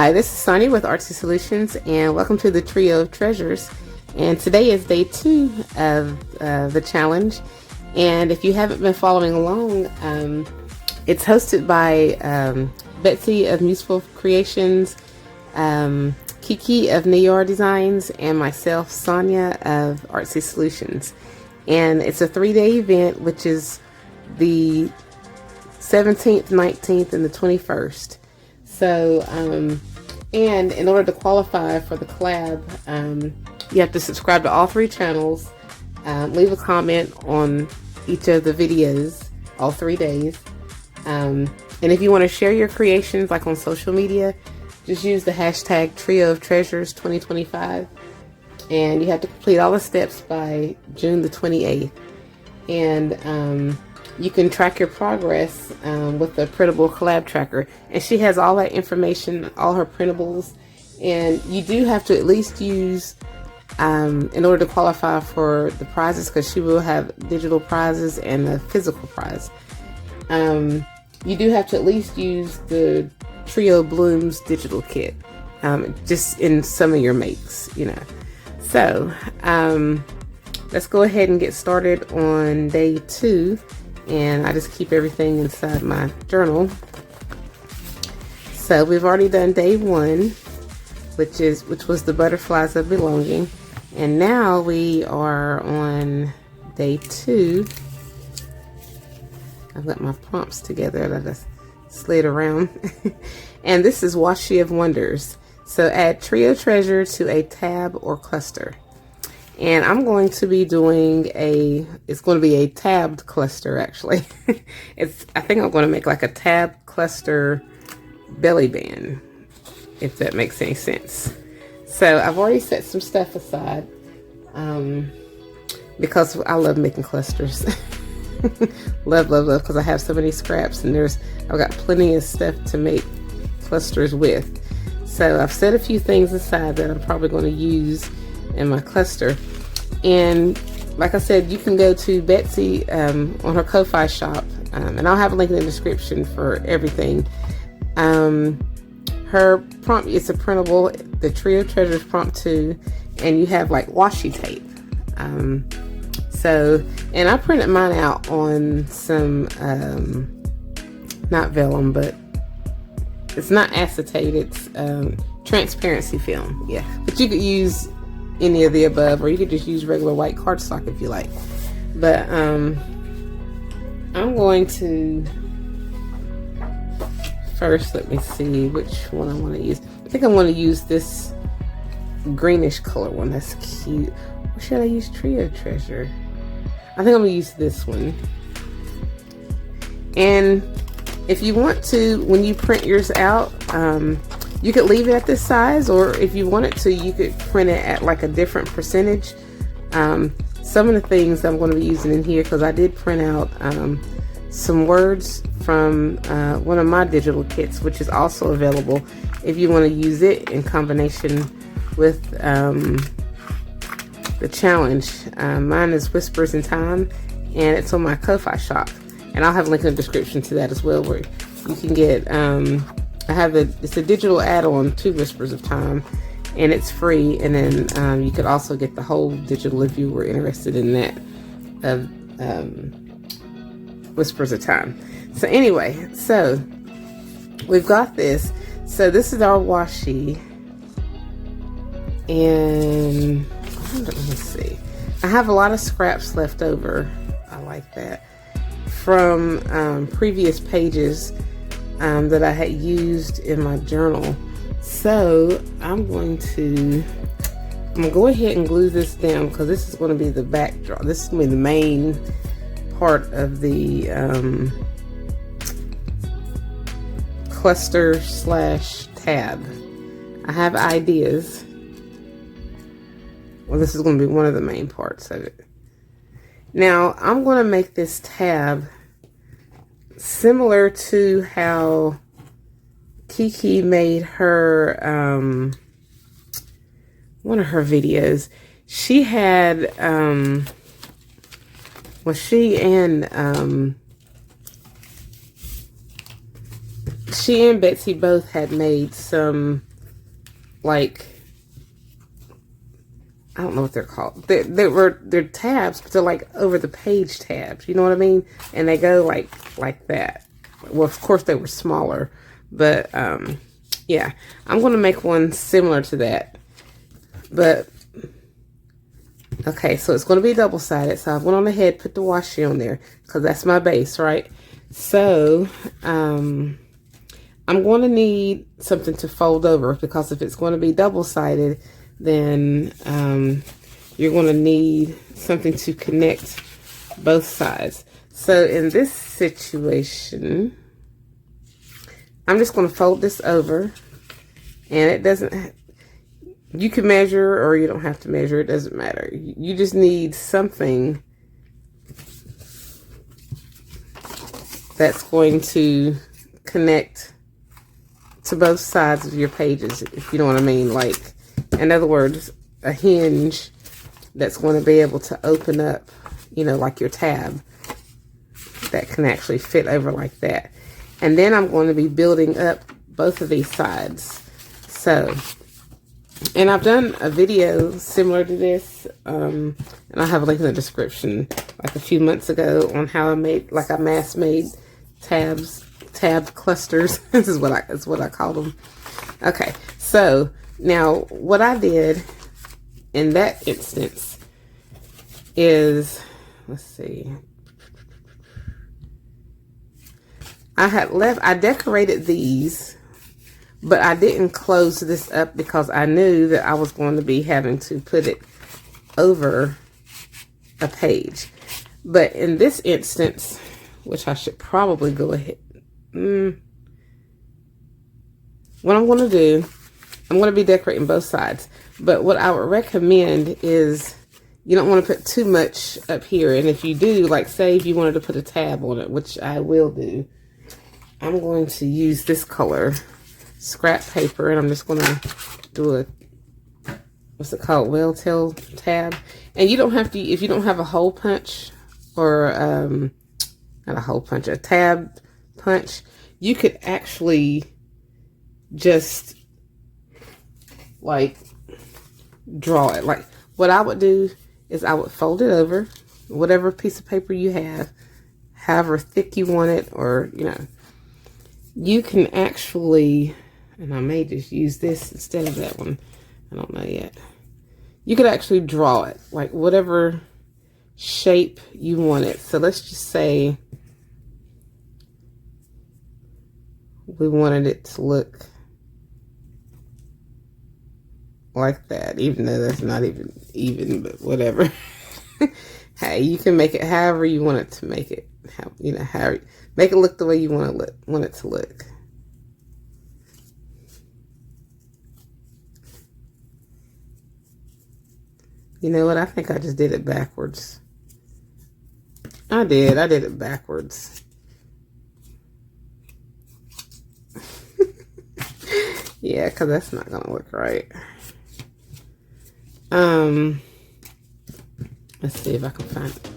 Hi, this is Sonia with Artsy Solutions, and welcome to the Trio of Treasures. And today is day 2 of the challenge. And if you haven't been following along, it's hosted by Betsy of Museful Creations, Kiki of Nayar Designs, and myself, Sonia of Artsy Solutions. And it's a 3-day event, which is the 17th, 19th, and the 21st. So, and in order to qualify for the collab, you have to subscribe to all 3 channels, leave a comment on each of the videos, all 3 days. And if you want to share your creations, like on social media, just use the hashtag Trio of Treasures 2025. And you have to complete all the steps by June the 28th. And you can track your progress with the printable Collab Tracker. And she has all that information, all her printables. And you do have to at least use, in order to qualify for the prizes, because she will have digital prizes and a physical prize. You do have to at least use the TrioBlooms digital kit, just in some of your makes, you know. So, let's go ahead and get started on day 2. And I just keep everything inside my journal. So we've already done day 1, which was the butterflies of belonging, and now we are on day 2. I've got my prompts together that I just slid around. And this is Washi of Wonders. So add Trio Treasure to a tab or cluster. And I'm going to be doing it's going to be a tabbed cluster, actually. I think I'm going to make like a tab cluster belly band, if that makes any sense. So I've already set some stuff aside, because I love making clusters. love, because I have so many scraps, and I've got plenty of stuff to make clusters with. So I've set a few things aside that I'm probably going to use in my cluster. And like I said, you can go to Betsy on her Ko-Fi shop, and I'll have a link in the description for everything. Her prompt, it's a printable, the Trio Treasures prompt 2, and you have like washi tape. And I printed mine out on some not vellum, but it's not acetate, it's transparency film. Yeah, but you could use any of the above, or you could just use regular white cardstock if you like. But I'm going to first, let me see which one I want to use. I think I want to use this greenish color one. That's cute. Or should I use Trio Treasure? I think I'm gonna use this one. And if you want to, when you print yours out, you could leave it at this size, or if you wanted to, you could print it at like a different percentage. Some of the things I'm going to be using in here, because I did print out some words from one of my digital kits, which is also available if you want to use it in combination with the challenge. Mine is Whispers in Time, and it's on my Ko-Fi shop, and I'll have a link in the description to that as well, where you can get it's a digital add-on to Whispers of Time, and it's free. And then you could also get the whole digital if you were interested in that, of Whispers of Time. So anyway, so we've got this. So this is our washi, and let me see. I have a lot of scraps left over. I like that, from previous pages that I had used in my journal. So I'm going to go ahead and glue this down, because this is going to be the backdrop. This is going to be the main part of the cluster / tab. I have ideas. Well, this is going to be one of the main parts of it. Now I'm going to make this tab similar to how Kiki made her one of her videos. She had she and Betsy both had made some like, I don't know what they're called. They're tabs, but they're like over the page tabs. You know what I mean? And they go like that. Well, of course they were smaller, but yeah, I'm going to make one similar to that. But okay, so it's going to be double-sided. So I went on ahead, put the washi on there because that's my base, right? So I'm going to need something to fold over, because if it's going to be double-sided, then you're going to need something to connect both sides. So in this situation, I'm just going to fold this over, and it doesn't, you can measure or you don't have to measure, it doesn't matter. You just need something that's going to connect to both sides of your pages, if you know what I mean. Like, in other words, a hinge that's going to be able to open up, you know, like your tab, that can actually fit over like that. And then I'm going to be building up both of these sides. So, and I've done a video similar to this, and I'll have a link in the description, like a few months ago, on how I made, like, I mass made tab clusters. This is what I call them. Okay, so now what I did in that instance is, let's see, I decorated these, but I didn't close this up because I knew that I was going to be having to put it over a page. But in this instance, which I should probably go ahead, what I'm going to do, I'm going to be decorating both sides. But what I would recommend is, you don't want to put too much up here. And if you do, like, say if you wanted to put a tab on it, which I will do, I'm going to use this color scrap paper, and I'm just going to do a, what's it called, whale tail tab. And you don't have to, if you don't have a hole punch, or not a hole punch, a tab punch, you could actually just like draw it. Like, what I would do is I would fold it over, whatever piece of paper you have, however thick you want it, or, you know, you can actually, and I may just use this instead of that one, I don't know yet. You could actually draw it, like whatever shape you want it. So let's just say we wanted it to look like that, even though that's not even, but whatever. Hey, you can make it however you want it to make it. How, you know, how make it look the way you want it to look. You know what? I think I just did it backwards. I did it backwards. Yeah, because that's not gonna look right. Let's see if I can find it.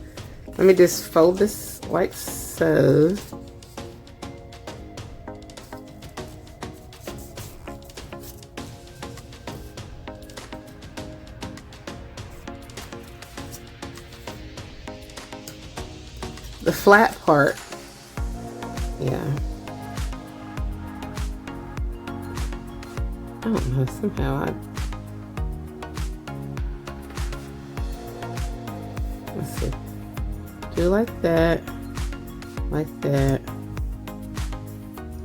Let me just fold this like so. The flat part, yeah. I don't know, somehow let's see. Do like that,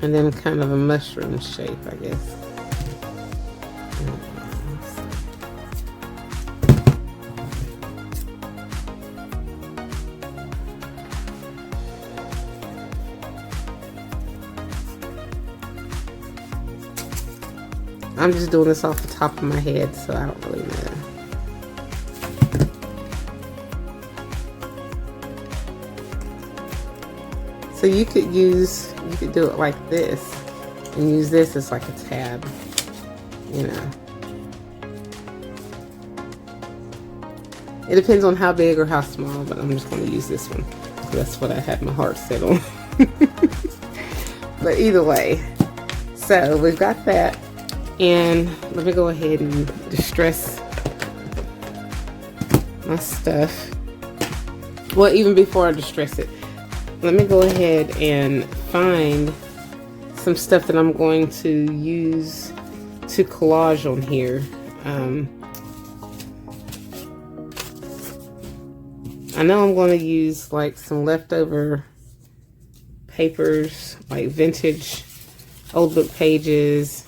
and then kind of a mushroom shape, I guess. I'm just doing this off the top of my head, so I don't really know. So you could do it like this, and use this as like a tab, you know. It depends on how big or how small, but I'm just going to use this one. That's what I had my heart set on. But either way, so we've got that. And let me go ahead and distress my stuff. Well, even before I distress it, let me go ahead and find some stuff that I'm going to use to collage on here. I know I'm going to use like some leftover papers, like vintage old book pages,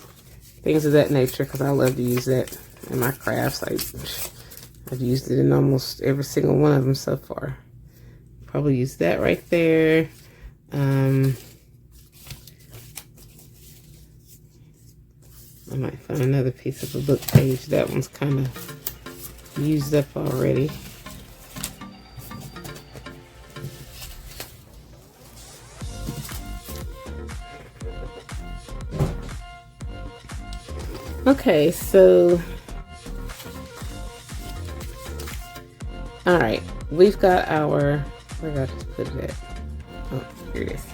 things of that nature, because I love to use that in my crafts. I've used it in almost every single one of them so far. Probably use that right there. I might find another piece of a book page. That one's kind of used up already. Okay, so all right, we've got our, where did I just put it at? Oh, here it is.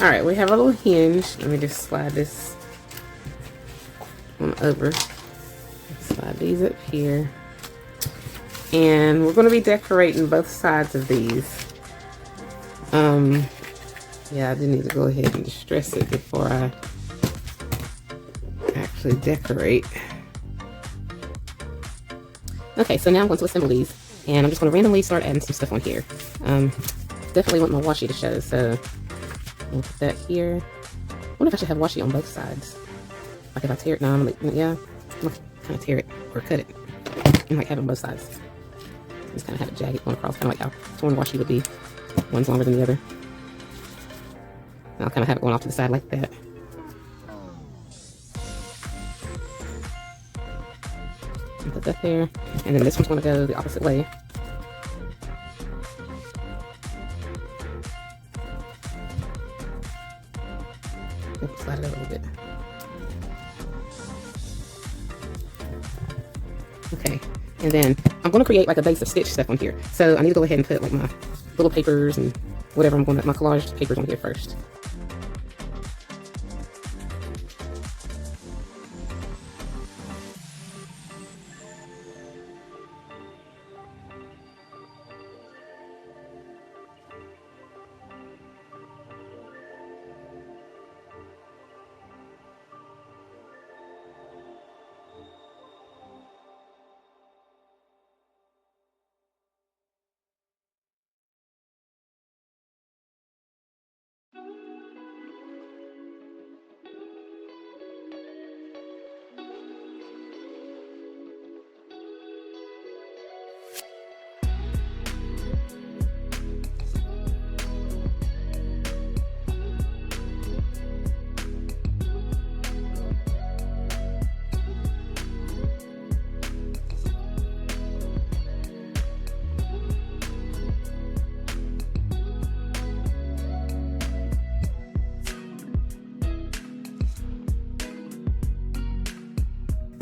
All right, we have a little hinge. Let me just slide this on over. Slide these up here. And we're going to be decorating both sides of these. Yeah, I do need to go ahead and distress it before I actually decorate. Okay, so now I'm going to assemble these, and I'm just going to randomly start adding some stuff on here. Definitely want my washi to show, so I'll put that here. I wonder if I should have washi on both sides. Like if I tear it, no, I'm like, yeah, I'm gonna kind of tear it or cut it, and like have it on both sides. Just kind of have it jagged going across, kind of like how torn washi would be. One's longer than the other. And I'll kind of have it going off to the side like that. Put that there, and then this one's going to go the opposite way. Slide it over a little bit. Okay, and then I'm going to create like a base of stitch stuff on here. So I need to go ahead and put like my little papers and whatever I'm going to, my collage papers on here first.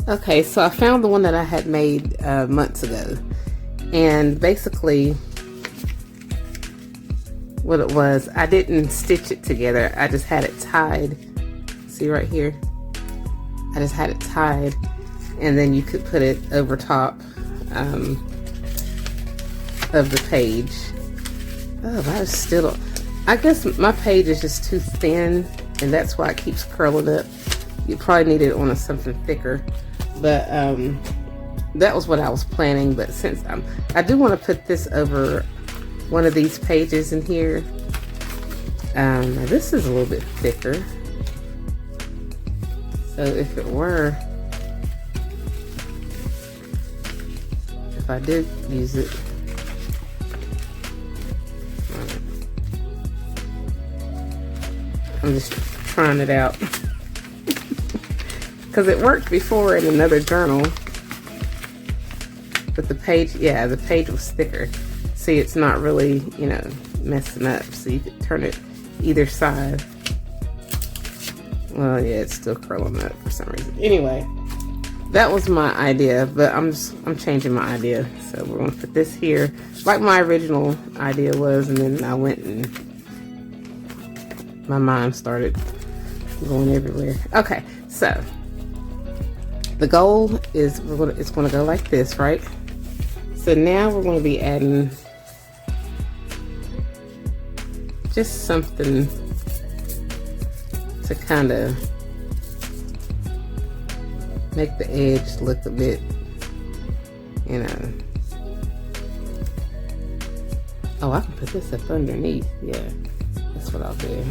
Okay, so I found the one that I had made months ago, and basically what it was, I didn't stitch it together, I just had it tied. See right here? I just had it tied, and then you could put it over top of the page. Oh, that is still, I guess my page is just too thin, and that's why it keeps curling up. You probably need it on something thicker. But that was what I was planning. But since I do want to put this over one of these pages in here. This is a little bit thicker. So if it were, if I did use it, I'm just trying it out. Because it worked before in another journal, but the page, yeah, the page was thicker. See, it's not really, you know, messing up. So you could turn it either side. Well, yeah, it's still curling up for some reason. Anyway, that was my idea, but I'm changing my idea. So we're gonna put this here, like my original idea was, and then I went and my mind started going everywhere. Okay, so the goal is it's gonna go like this, right? So now we're gonna be adding just something to kind of make the edge look a bit, you know. Oh, I can put this up underneath. Yeah, that's what I'll do.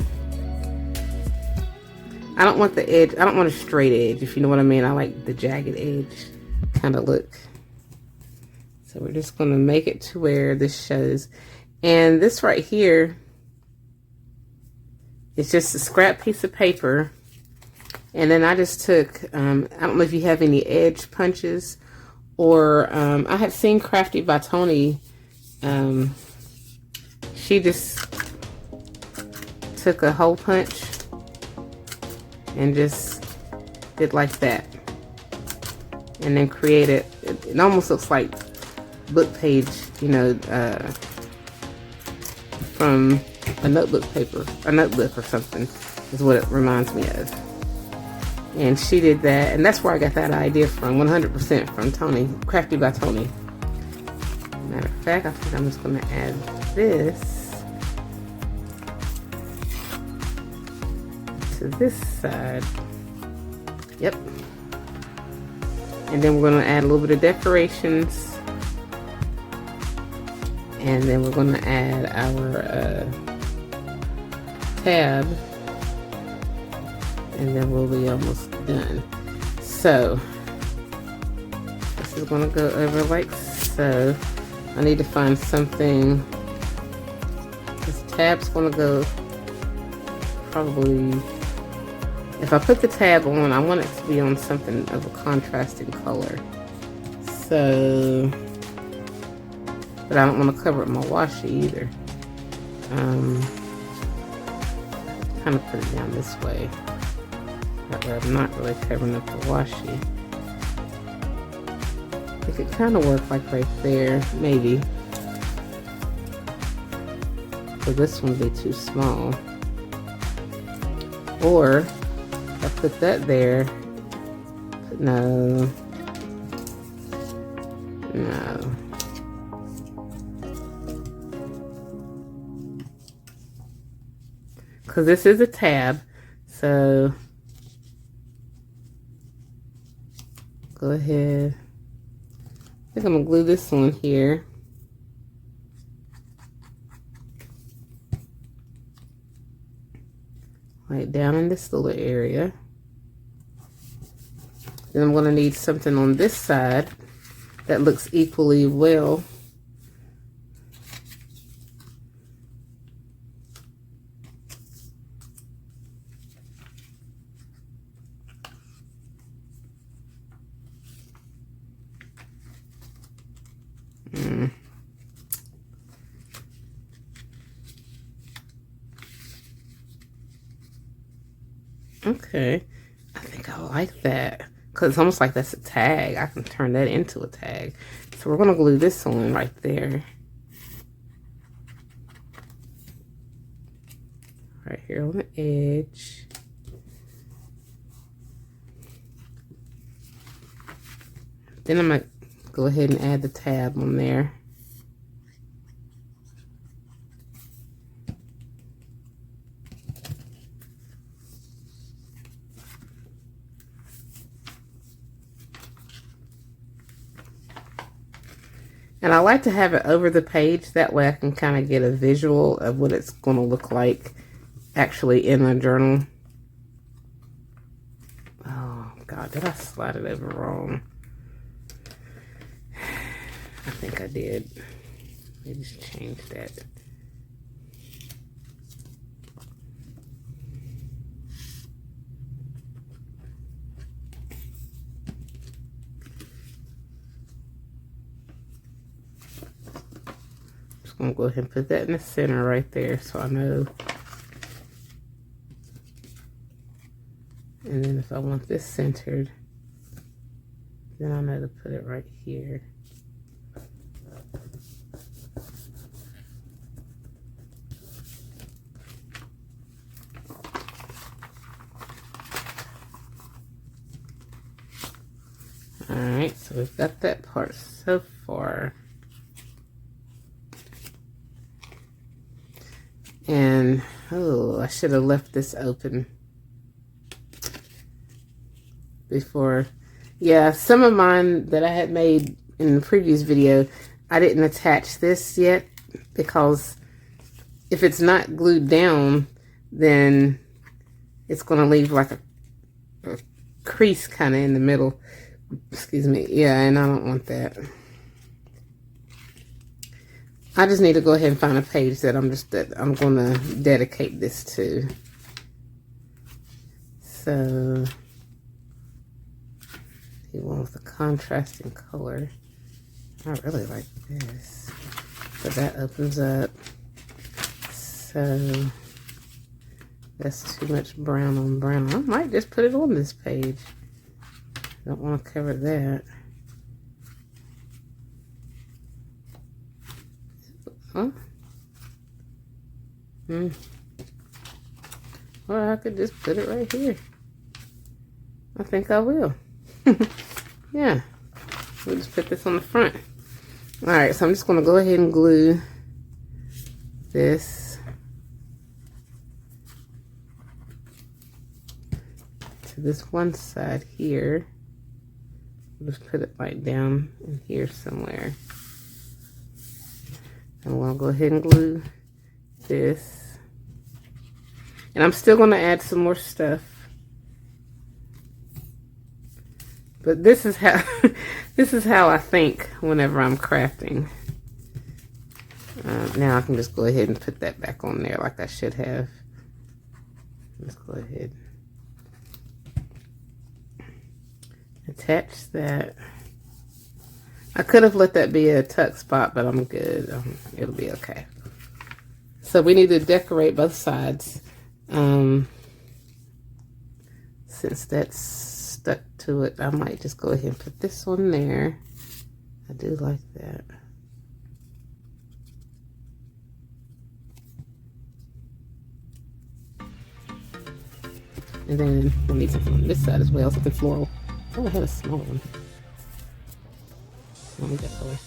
I don't want the edge, I don't want a straight edge, if you know what I mean. I like the jagged edge kind of look. So we're just gonna make it to where this shows. And this right here is just a scrap piece of paper. And then I just took, I don't know if you have any edge punches, or I had seen Crafty by Tony. She just took a hole punch and just did like that, and then created, it almost looks like book page, you know, from a notebook paper, a notebook or something is what it reminds me of. And she did that, and that's where I got that idea from, 100% from Tony, Crafty by Tony. Matter of fact, I think I'm just going to add this to this side. Yep. And then we're going to add a little bit of decorations, and then we're going to add our tab, and then we'll be almost done. So this is going to go over like so. I need to find something. This tab's going to go probably, if I put the tab on, I want it to be on something of a contrasting color. So, but I don't want to cover up my washi either. Kind of put it down this way. That way I'm not really covering up the washi. It could kind of work like right there, maybe. So this one would be too small. Or if I put that there, no. Because this is a tab, so go ahead. I think I'm gonna glue this one here. Right down in this little area. Then I'm gonna need something on this side that looks equally well. Okay, I think I like that because it's almost like that's a tag. I can turn that into a tag. So we're gonna glue this on right there. Right here on the edge. Then I'm gonna go ahead and add the tab on there. And I like to have it over the page, that way I can kind of get a visual of what it's going to look like actually in my journal. Oh God, did I slide it over wrong? I think I did. Let me just change that. I'm gonna go ahead and put that in the center right there so I know. And then if I want this centered, then I know to put it right here. So we've got that part so far. And, oh, I should have left this open before. Yeah, some of mine that I had made in the previous video, I didn't attach this yet because if it's not glued down, then it's going to leave like a crease kind of in the middle. Excuse me. Yeah, and I don't want that. I just need to go ahead and find a page that I'm going to dedicate this to. So, you want with a contrasting color. I really like this. So that opens up. So that's too much brown on brown. I might just put it on this page. Don't want to cover that. Huh? Or I could just put it right here. I think I will. Yeah. We'll just put this on the front. Alright, so I'm just going to go ahead and glue this to this one side here. We'll just put it like down in here somewhere. And we'll go ahead and glue this. And I'm still going to add some more stuff. But this is how this is how I think whenever I'm crafting. Now I can just go ahead and put that back on there like I should have. Let's go ahead. Attach that. I could have let that be a tuck spot, but I'm good. It'll be okay. So we need to decorate both sides. Since that's stuck to it, I might just go ahead and put this on there. I do like that. And then we need something on this side as well, something floral. Oh, I had a small one. Let me that color.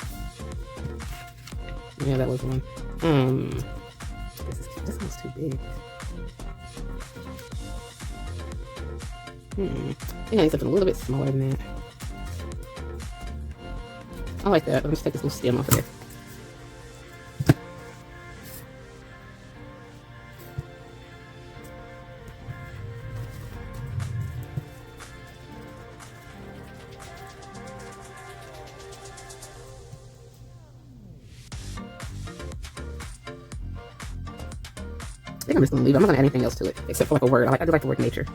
Yeah, that was one. This one's too big. I think something a little bit smaller than that. I like that. Let me just take this little stem off of there. I think I'm just going to leave it. I'm not going to add anything else to it, except for like a word. I do like the word nature.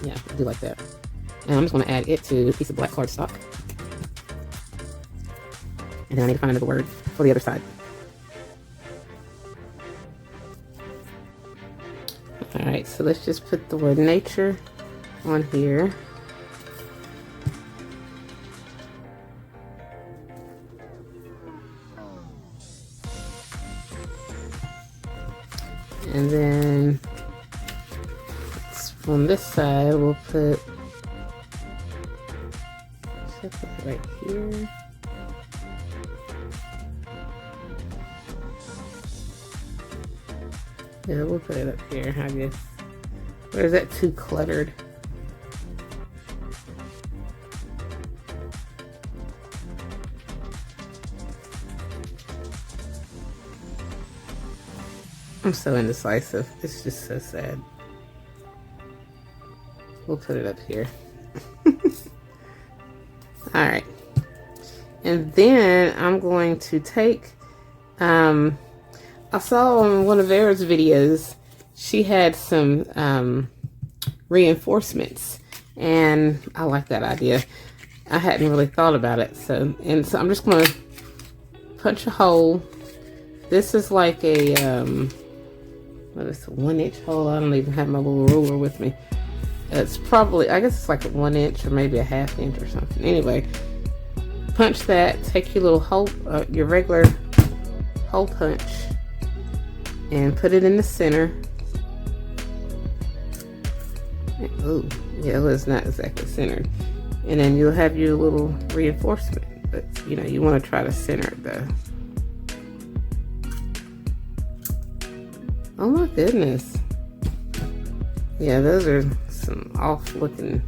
Yeah, I do like that. And I'm just going to add it to a piece of black cardstock. And then I need to find another word for the other side. Alright, so let's just put the word nature on here. And then on this side, we'll put it right here. Yeah, we'll put it up here, I guess. Or is that too cluttered? I'm so indecisive. It's just so sad. We'll put it up here. Alright. And then I'm going to take, I saw on one of Vera's videos, she had some reinforcements. And I like that idea. I hadn't really thought about it. So I'm just going to punch a hole. This is like a, what is a 1-inch hole? I don't even have my little ruler with me. It's probably, I guess it's like a 1 inch or maybe a 1/2 inch or something. Anyway, punch that, take your little hole, your regular hole punch, and put it in the center. Oh, yeah, it was not exactly centered. And then you'll have your little reinforcement, but you know, you want to try to center it though. Oh my goodness. Yeah, those are some off looking.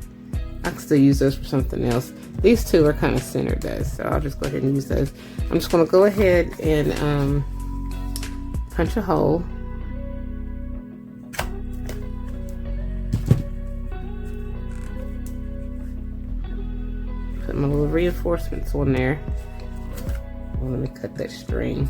I can still use those for something else. These two are kind of centered though, so I'll just go ahead and use those. I'm just going to go ahead and punch a hole. Put my little reinforcements on there. Well, let me cut that string.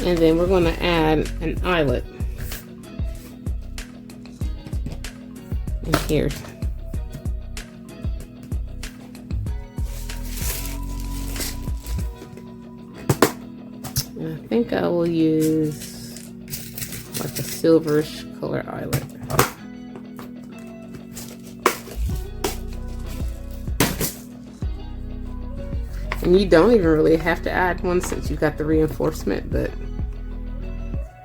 And then we're going to add an eyelet in here. And I think I will use like a silverish color eyelet. And you don't even really have to add one since you got the reinforcement, but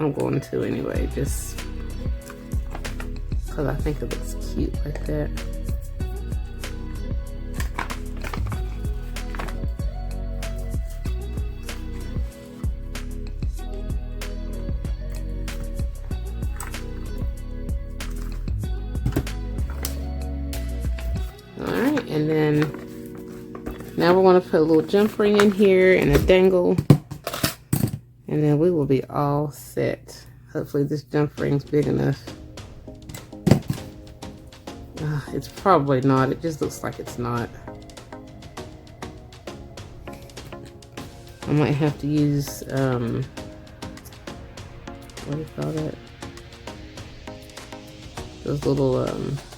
I'm going to anyway, just because I think it looks cute like that. Alright, and then now we're going to put a little jump ring in here and a dangle. And then we will be all set. Hopefully this jump ring's big enough. It's probably not. It just looks like it's not. I might have to use, what do you call that? Those little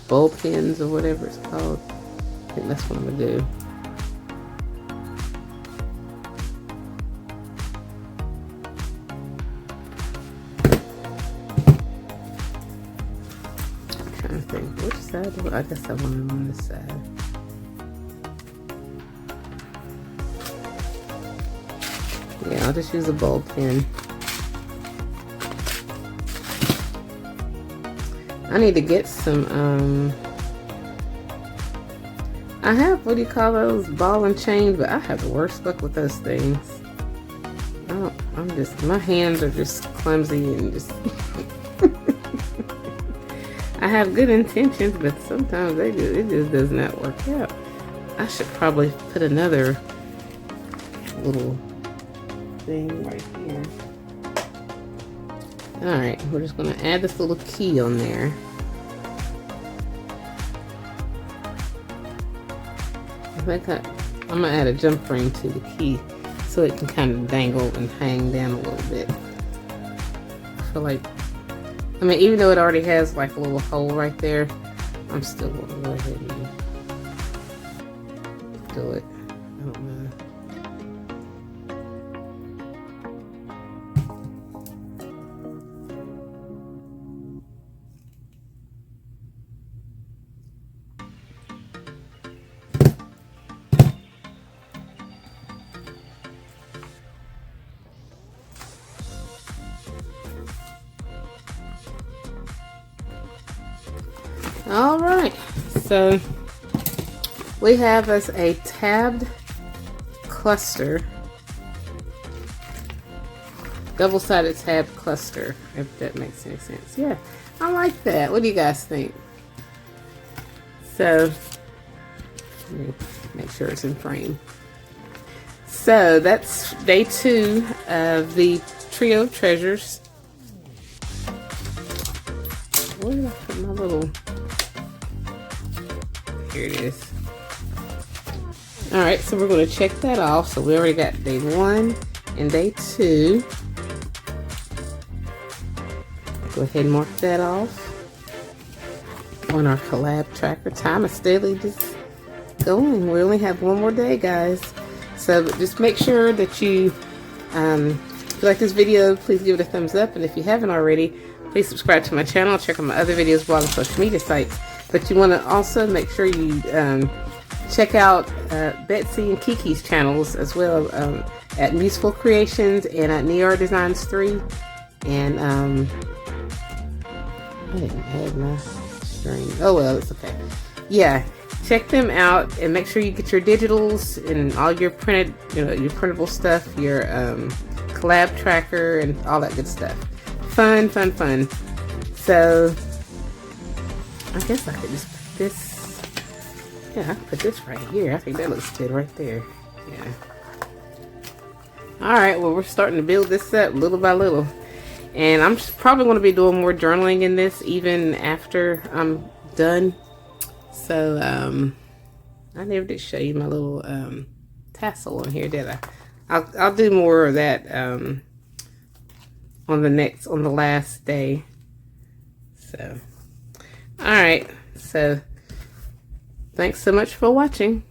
bowl pins or whatever it's called. I think that's what I'm going to do. Which side? I guess I want them on this side. Yeah, I'll just use a ball pin. I need to get some, I have, what do you call those, ball and chain, but I have the worst luck with those things. My hands are just clumsy and just... I have good intentions, but sometimes it just does not work out. I should probably put another little thing right here. Alright, we're just going to add this little key on there. I think I'm going to add a jump ring to the key so it can kind of dangle and hang down a little bit. I feel like, I mean, even though it already has like a little hole right there, I'm still going to go ahead and do it. I don't know. All right, so we have us a tabbed cluster, double-sided tabbed cluster, if that makes any sense. Yeah, I like that. What do you guys think? So, let me make sure it's in frame. So that's day 2 of the Trio of Treasures. Where did I put my little... Here it is. Alright, so we're going to check that off. So we already got day 1 and day 2. Go ahead and mark that off. on our Collab Tracker. Time is steadily just going. We only have one more day, guys. So just make sure that you, if you like this video, please give it a thumbs up. And if you haven't already, please subscribe to my channel. Check out my other videos, blog, and social media sites. But you want to also make sure you check out Betsy and Kiki's channels as well, at Museful Creations and at Near Designs 3. And I didn't add my string. Oh well, it's okay. Yeah, check them out and make sure you get your digitals and all your printed, your printable stuff, your Collab Tracker and all that good stuff. Fun, fun, fun. So I guess I could just put this. Yeah, I could put this right here. I think that looks good right there. Yeah. All right. Well, we're starting to build this up little by little. And I'm probably going to be doing more journaling in this even after I'm done. So, I never did show you my little tassel on here, did I? I'll do more of that on the last day. So, alright. So, thanks so much for watching.